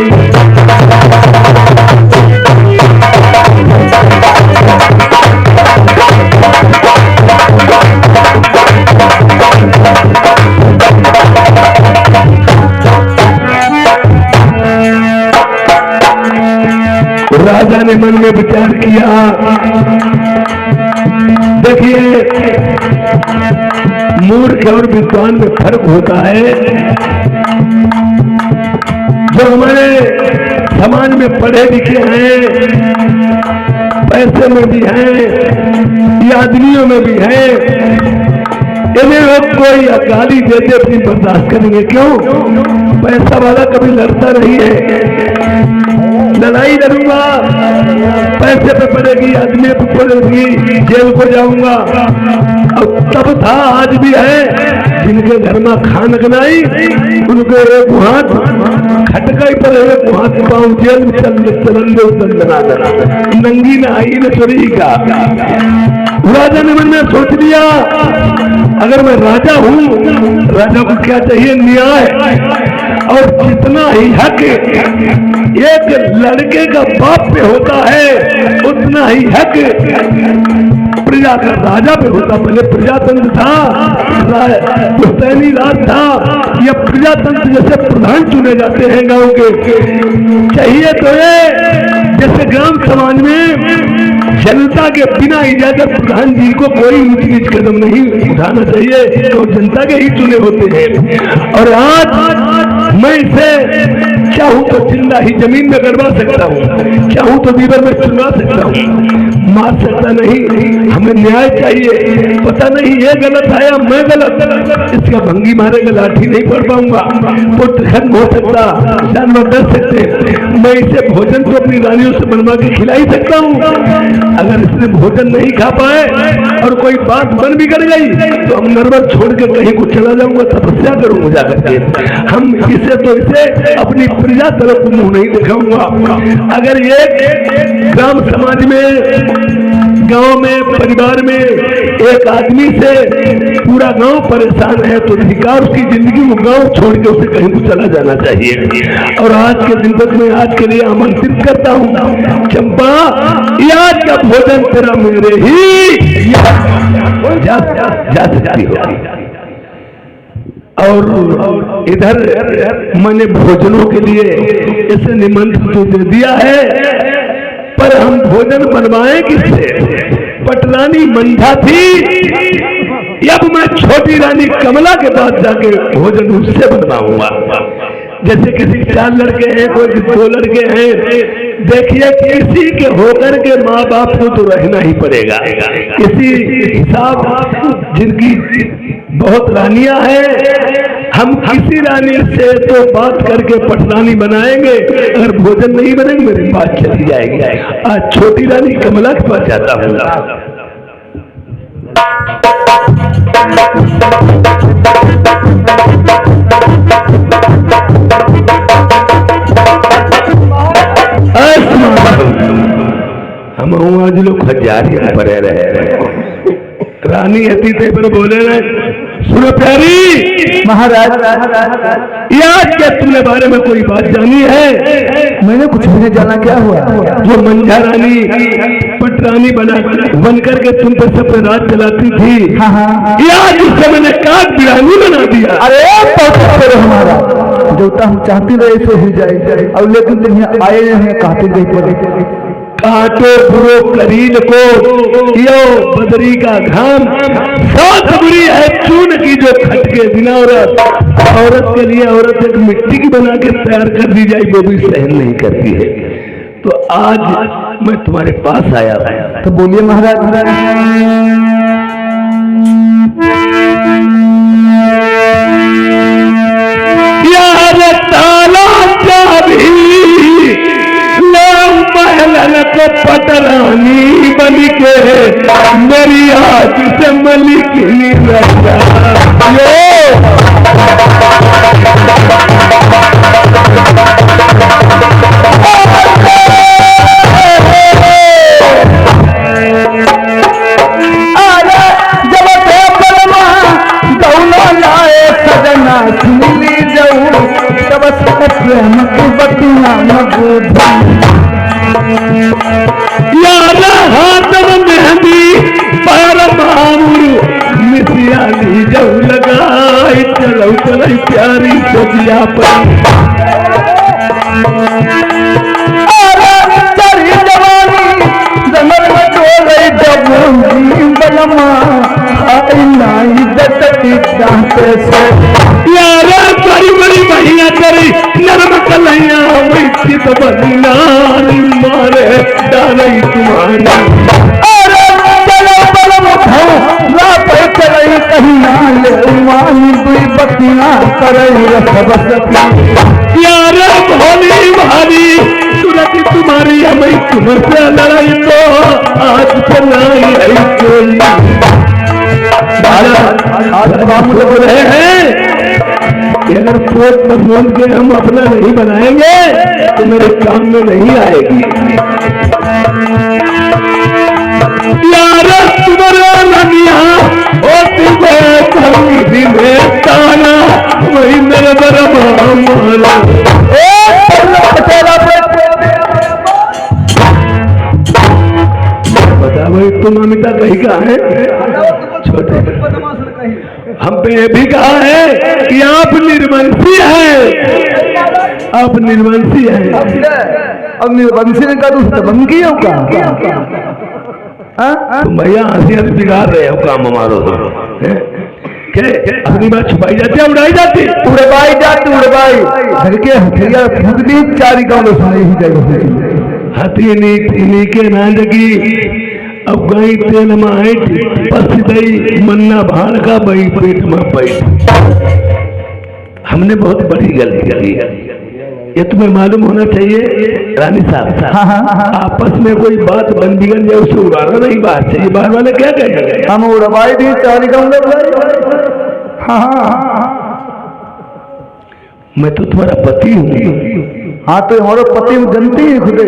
राजा ने मन में विचार किया, देखिए मूर्ख और विद्वान में फर्क होता है। जो हमारे समाज में पढ़े लिखे हैं, पैसे में भी हैं, या आदमियों में भी हैं, इन्हें लोग कोई गाली देते अपनी बर्दाश्त करेंगे। क्यों? पैसा वाला कभी लड़ता नहीं है, लड़ाई लड़ूंगा, पैसे पे पड़ेगी, आदमी पे पड़ेगी, जेल को जाऊंगा। और तब था, आज भी है, जिनके घर में खान बनाई उनके एक हाथ खटकाई पर एक हाथ पाँव जेल में चलना नंगी न आई न चोरी का। राजा ने मन में सोच लिया, अगर मैं राजा हूँ, राजा को क्या चाहिए? न्याय। और जितना ही हक एक लड़के का बाप पे होता है उतना ही हक प्रजा का राजा पे होता। पहले प्रजातंत्र था, पुश्तैनी राज था, या प्रजातंत्र जैसे प्रधान चुने जाते हैं गांव के, चाहिए तो ये जैसे ग्राम समाज में जनता के बिना इजाजत प्रधान जी को कोई ऊंच नीच कदम नहीं उठाना चाहिए, तो जनता के ही चुने होते हैं। और आज मैं इसे चाहूं तो जिंदा ही जमीन में गड़वा सकता हूं, चाहूं तो दीवार में चुनवा सकता हूं, मार सकता नहीं। हमें न्याय चाहिए। पता नहीं ये गलत है या मैं गलत, इसका भंगी मारेगा लाठी नहीं पढ़ पाऊंगा, पुत्र खत्म हो सकता, जानवर डर सकते। मैं इसे भोजन तो अपनी रानियों से बनवा के खिला ही सकता हूँ। अगर इसने भोजन नहीं खा पाए और कोई बात बन बिगड़ गई तो हम नरवर छोड़ के कहीं को चला जाऊंगा, तपस्या करूंगा जाकर के। हम इसे तो इसे अपनी प्रजा तरफ मुंह नहीं दिखाऊंगा। अगर ये ग्राम समाज में, गांव में, परिवार में एक आदमी से पूरा गांव परेशान है तो अधिकार उसकी जिंदगी को गांव छोड़ के उसे कहीं को चला जाना चाहिए। और आज के दिन तक मैं आज के लिए आमंत्रित करता हूं, चंपा आज का भोजन तेरा मेरे ही जा सकती हो। और इधर मैंने भोजनों के लिए इसे निमंत्रण तो दे दिया है, पर हम भोजन बनवाएं किससे? पटरानी मंझा थी, अब मैं छोटी रानी कमला के पास जाके भोजन उससे बनवाऊंगा। जैसे किसी 4 लड़के हैं, कोई 2 लड़के हैं, देखिए किसी के होकर के माँ बाप को तो रहना ही पड़ेगा। किसी हिसाब जिनकी बहुत रानियां हैं, हम किसी रानी से तो बात करके पटरानी बनाएंगे। अगर भोजन नहीं बनेंगे मेरी बात चली जाएगी। आज छोटी रानी कमला के पास जाता हूँ। हम आज लोग हजारी परे रहे, रानी हती थे पर बोले रहे, सुनो प्यारी महाराज, आज क्या तुमने बारे में कोई बात जानी है? मैंने कुछ भी नहीं जाना। क्या हुआ? जो मंझा रानी पटरानी बन करके तुम पर सब राज चलाती थी, आज उससे मैंने काट बिरानी बना दिया। अरे हमारा देवता हम चाहती रहे ऐसे ही जाए, और लेकिन तुम यहाँ आए हैं कहते गई पड़े। काटो बुरो करील को यो बदरी का घाम, सात बुरी है चून की जो खटके बिना। औरत के लिए औरत एक मिट्टी की बना के तैयार कर दी जाए वो भी सहन नहीं करती है। तो आज मैं तुम्हारे पास आया था। तो बोलिए महाराज। यार ताला चाबी महलन को पटरानी बन के मेरी आज से मलिकिनी रचा। जब दौला लाए सजना सुनी जाऊ तब प्रेम की बतिया यार हाथ में मेहंदी पैर मामू मिसियाली जब लगाई चलो चलो प्यारी सजिया पर। चरी जवानी जंगल में डो गई डबूंगी बलमा आई नाई दतती चाहते से। यार बड़ी बड़ी भैया तेरी नरम कलैया वैसी तो बदनारी मारे डाली तुम्हारी। अरे चलो बलम उठाओ रात चलई कहीं ना ले उमानी दुई बतियां करई रख बसती। यार भोली भारी सूरत तुम्हारी हमें तुमसे लड़ाई तो आज चलाई है कोई। आज बोल रहे हैं अगर पोत पर बोल के हम अपना नहीं बनाएंगे तो मेरे काम में नहीं आएगी। यार तुम्हारा ननिया होती में ताना वही मेरे बड़ा मारा। तुम अमिता कहीं का है छोटे, हम पे ये भी कहा है कि आप निर्वंशी हैं, आप निर्वंशी हैं। अब निर्वंशी ने कहा तो बंकी हो का तुम भैया हंसी बिगाड़ रहे हो काम हमारो अपनी बात छुपाई जाती है, उड़ाई जाती, उड़वाई जाती, उड़वाई घर के हथिया खुद भी चारी गाँव सुनाई ही जाएगी। हथी नी के ना जगी अब गई तेल माइट पस गई मन्ना भाड़ का बई पेट में पैट। हमने बहुत बड़ी गलती करी है, ये तुम्हें मालूम होना चाहिए रानी साहब। आपस में कोई बात बन बिगड़ जाए उसे उड़ाना नहीं बात चाहिए। बाहर वाले क्या कहेंगे? हम उड़वाई दी चारी गाँव। मैं तो तुम्हारा पति हूँ। हाँ तो हमारा पति जनती है खुदे।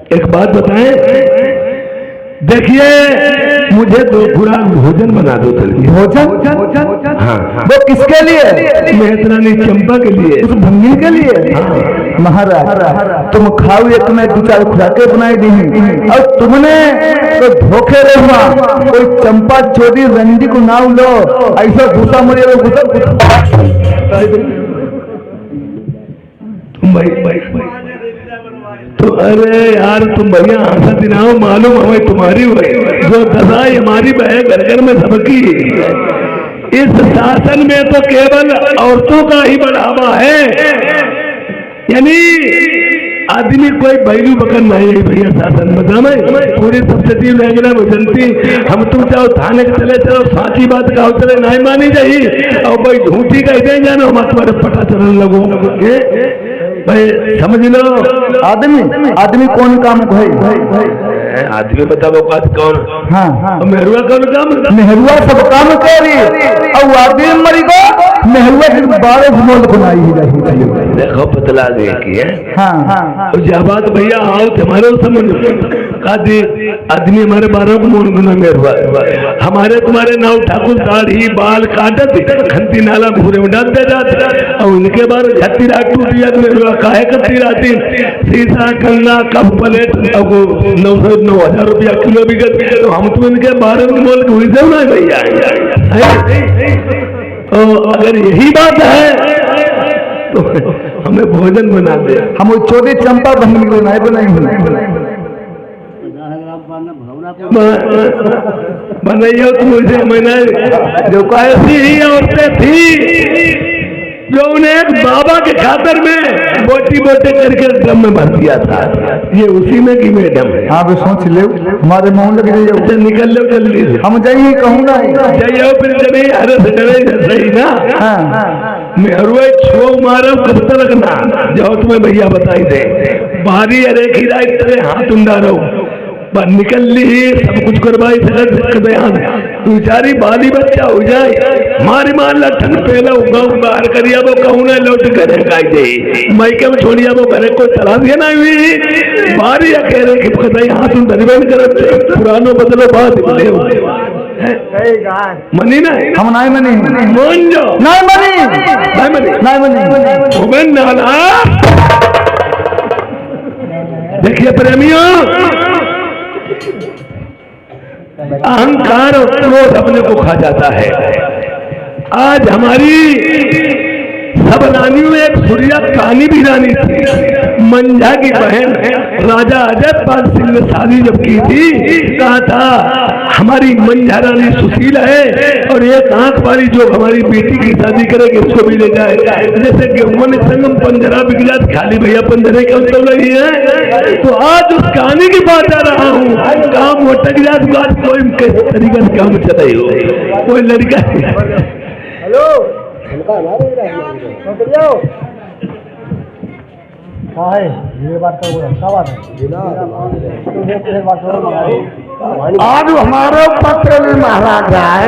एक बात बताएं, देखिए मुझे दो खुराक भोजन बना दो जल्दी। भोजन? हाँ वो किसके लिए? मेहतरानी चंपा के लिए। उस भंगी के लिए? महाराज तुम खाओ, एक में 2-4 खुराकें बनाई दी हैं और तुमने तो धोखे रहुआ कोई चंपा चोरी रंडी को नाम लो, ऐसा घुसा मरे तुम भाई तो अरे यार तुम भैया आशा दिलाओ, मालूम हमें तुम्हारी जो दशाई हमारी बह घर घर में सबकी। इस शासन में तो केवल औरतों का ही बढ़ावा है, यानी आदमी कोई बैलू बकन नहीं है भैया शासन में। पूरी सब्सिडी लैंग्वेज में जनती हम तुम चाहो थाने के चले चलो, साची बात कहो चले नहीं मानी चाहिए और भाई झूठी कह दें जानो हम तुम्हारे पता चलने लगो भाई, समझ लो। आदमी कौन काम को है? आदमी बताओ बात कौन? हाँ मेहरुआ कौन काम? मेहरुआ सब काम करी और आदमी मरी को मेहरुआ के 12 मोल बनाई ही जाती। देखो बतला दे की है। हाँ जबात भैया आओ तुम्हारे समझ आदमी हमारे 12 मोल गुना मेहरुआ, हमारे तुम्हारे नाव ठाकुर दाढ़ी बाल काटत खंती नाला भूरे में डालते जाते और उनके बारे झत्ती रात टूटी जाती मेहरुआ काहे करती रहती। शीशा कन्ना कप प्लेट 9,000 रुपया किलो बिकत, तो हम तुम इनके 12 मोल हुई से ना भैया। तो अगर यही बात है तो हमें भोजन बना दे। हम चौधरी चंपा भंगी नहीं बनाई बनाइए तुम उसे मैंने जो ऐसी ही औरतें थी जो उन्हें एक बाबा के खातर में बोटी बोटे करके ड्रम में भर दिया था, ये उसी में की मैडम है। हाँ सोच ले हमारे मुंह लग जाइए, निकल लो जल्दी से। हम जाइए कहूँ ना जाइए फिर जब अरे डरे सही ना। मैं हर छो मारो कब तक ना जाओ तुम्हें भैया बताई दे बारी अरे खीरा इतने हाथ उंडा रहो निकल ली सब कुछ करवाई बेचारी बाली बच्चा हो जाए मारी मार लठन पहला गाँव बाहर करिया वो कहूँ ना लौट घर जाए मायके में छोड़िया वो घर कोई तला दिया ना हुई बारी कह रहे कि पता हाथ दरिबन कर पुरानो बदलो बात मनी ना हम नहीं मनी मान जाओ नहीं मनी नाला। देखिए प्रेमियों, अहंकार और क्रोध अपने को खा जाता है। आज हमारी सब रानियों में एक सूर्या कहानी भी रानी थी, मंझा की बहन राजा अजय पाल सिंह ने शादी जब की थी कहा था हमारी मंझा रानी सुशील है और एक आंख वाली जो हमारी बेटी की शादी करेगी उसको भी ले जाए। जैसे गेहूं ने संगम पंजरा बिक जात खाली भैया पंजरे का उत्सव नहीं है। तो आज उस कहानी की बात आ रहा हूँ, काम मोटक जात बात कोई किस तरीके से काम चलाई हो कोई लड़का। हेलो आज हमारे पत्र महाराज आए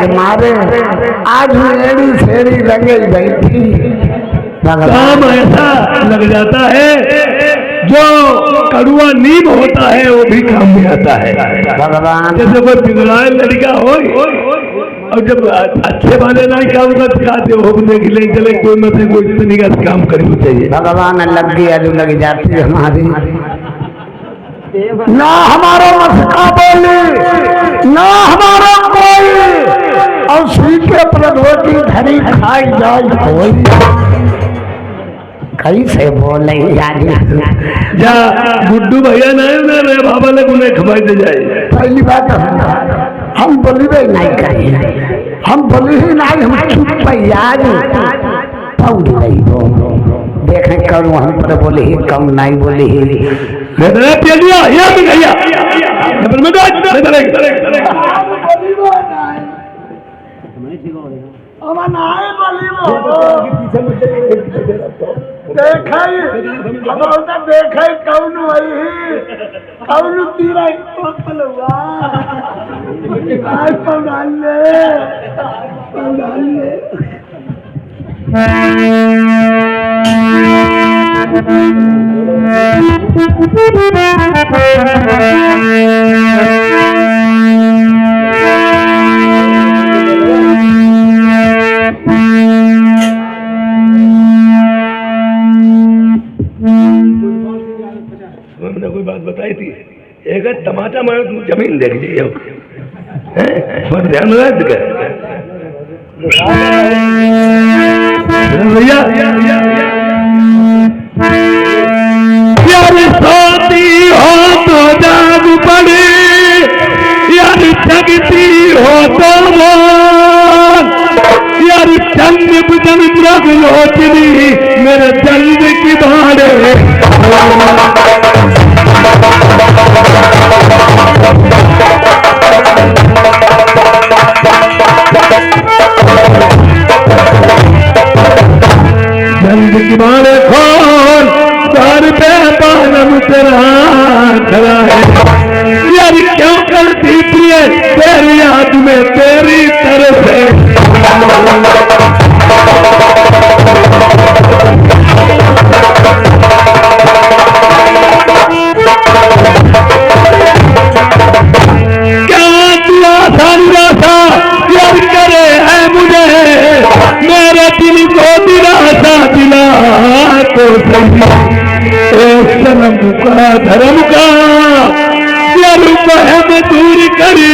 मारे आज मेरी फेरी लगे गई थी। काम ऐसा लग जाता है जो कड़ुआ नीम होता है वो भी काम में आता है। भगवान जैसे कोई बिगड़ाए लड़का हो और जब अच्छे वाले ना काम करते हो खिले चले कोई मत कोई तरीका से काम करनी चाहिए। भगवान लग गया जो लग जाती है हमारी ना हमारा मस्का बोली ना हमारा कोई और सीखे पर रोटी धरी खाई जाए कोई कैसे बोले जा गुड्डू भैया नहीं ना रे बाबा ने उन्हें खबर दे जाए। पहली बात हम बोली नहीं कहीं हम बोली ही नहीं हम चुप याद पौड़ी नहीं देखें करूँ हम पर बोली ही कम नहीं बोली ही देखा कौन वही कौन तीरा कोई बात बताई थी एक टमाटर मारो तुम जमीन देख लीजिए ध्यान रख भैया यार सोती हो तो जाग पड़े यार जगती हो तो यार चंद लोचनी मेरे चंद की बाड़े चंद की बाड़े खोल सर पे पानम तेरा खड़ा है यार क्यों करती प्रिय तेरी याद में तेरी तरफ है धर्म का रूप दूर करी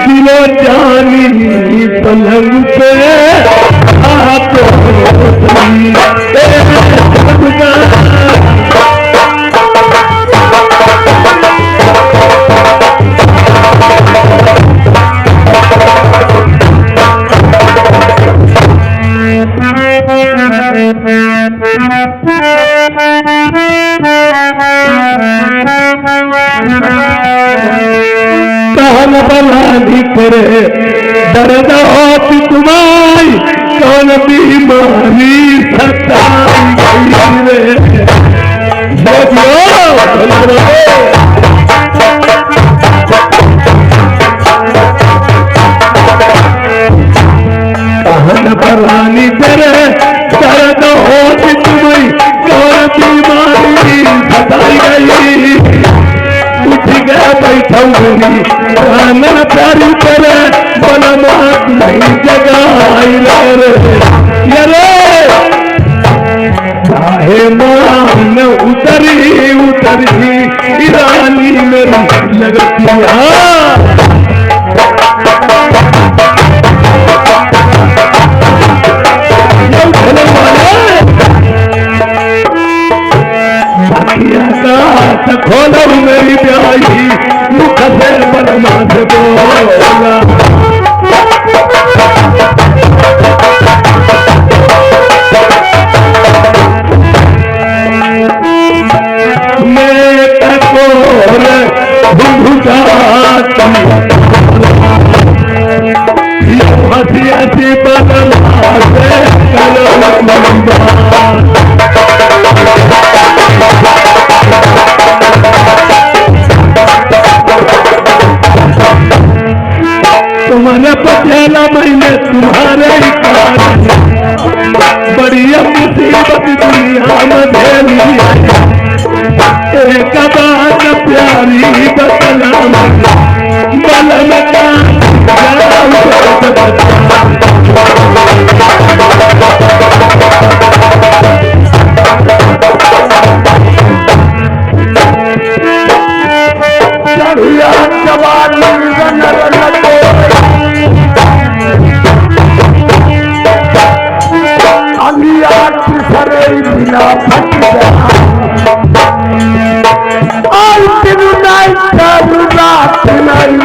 दिलो जानी पलंग पे कहन बलानी करे दर्द होती तुम्हारी कौन बीमारी सताई रे कहन बलानी करे दर्द होती तुम्हारी कौन बीमारी सताई गई उठ गया बैठौरी कानन प्यारी करे बनमात नहीं जगाई रे चाहे मान उतरी उतरी ईरानी मेरी लगतिया खोलो मेरी प्यारी मुख से बनमा से बोला मैं कठोर हंसी हंसी बदला से तुम्हारे पटेला मैंने तुम्हारे बढ़िया मुसीबत दुनिया में झेली एक बात प्यारी बतला चढ़िया जवानी रंग रंग अंगिया किसरे बिना फट आई दिन नहीं चालू रात नहीं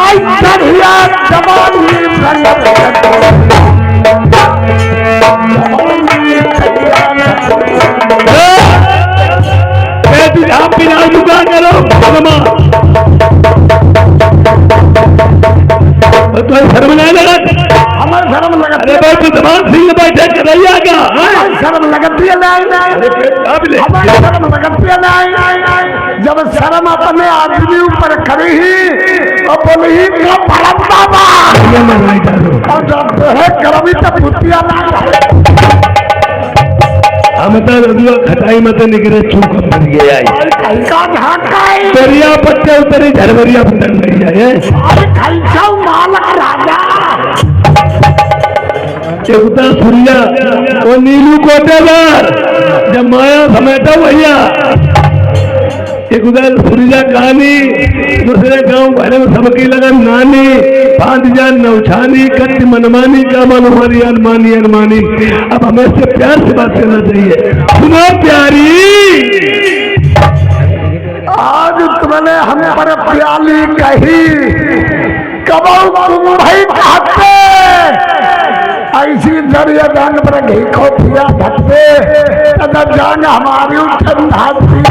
आई चढ़िया जवानी रंग आप बिना रुका करो तो शर्म नहीं लगा हमारे शर्म लगा। अरे भाई तू दमान सिंह बैठे करैया का शर्म लगती है हमारे शर्म लगती है जब शर्म अपने आदमी ऊपर खड़ी ही तो बोली ही का भरत बाबा और जब है करवी तो पुतिया हम तो रजुआ खटाई मत निकले चूक बन गया कैसा झाकाई दरिया पत्ते उतरे झरवरिया पतन नहीं जाए कैसा मालक राजा चौथा सूर्या वो नीलू कोटेदार जब माया समेटा भैया एक उधर सूर्या कहानी दूसरे गांव भरे में सबकी लगन नानी बांध जान नौछानी कत्ती मनमानी का मन हमारी अनमानी अनमानी। अब हमें से प्यार से बात करना चाहिए। सुनो प्यारी आज तुमने हम पर प्याली कही कब तुम भाई कहते ऐसी दरिया जान पर घी को पिया भटके तब जान हमारी ठंडाती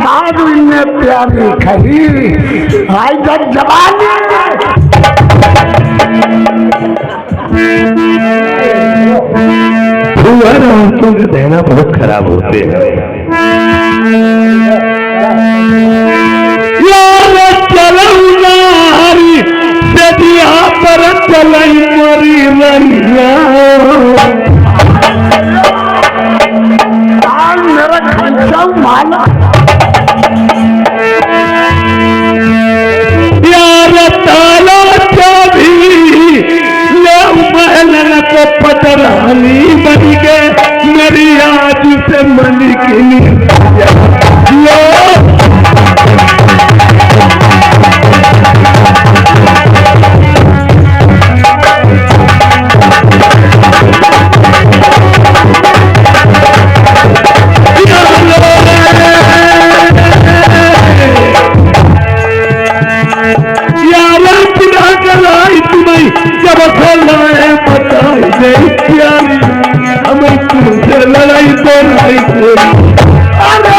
आज इन्हें प्यारी कही आई जब जवानी औरतों के देना बहुत खराब होते हैं। पर चलाई मरी रंगा मेरा खर्चा माला यार ताला चाबी ले महलन को पटरानी बन के मेरी आज से मलिकिनी जब लाए बताई नहीं प्यारी हमें तुमसे लड़ाई तो नहीं। अरे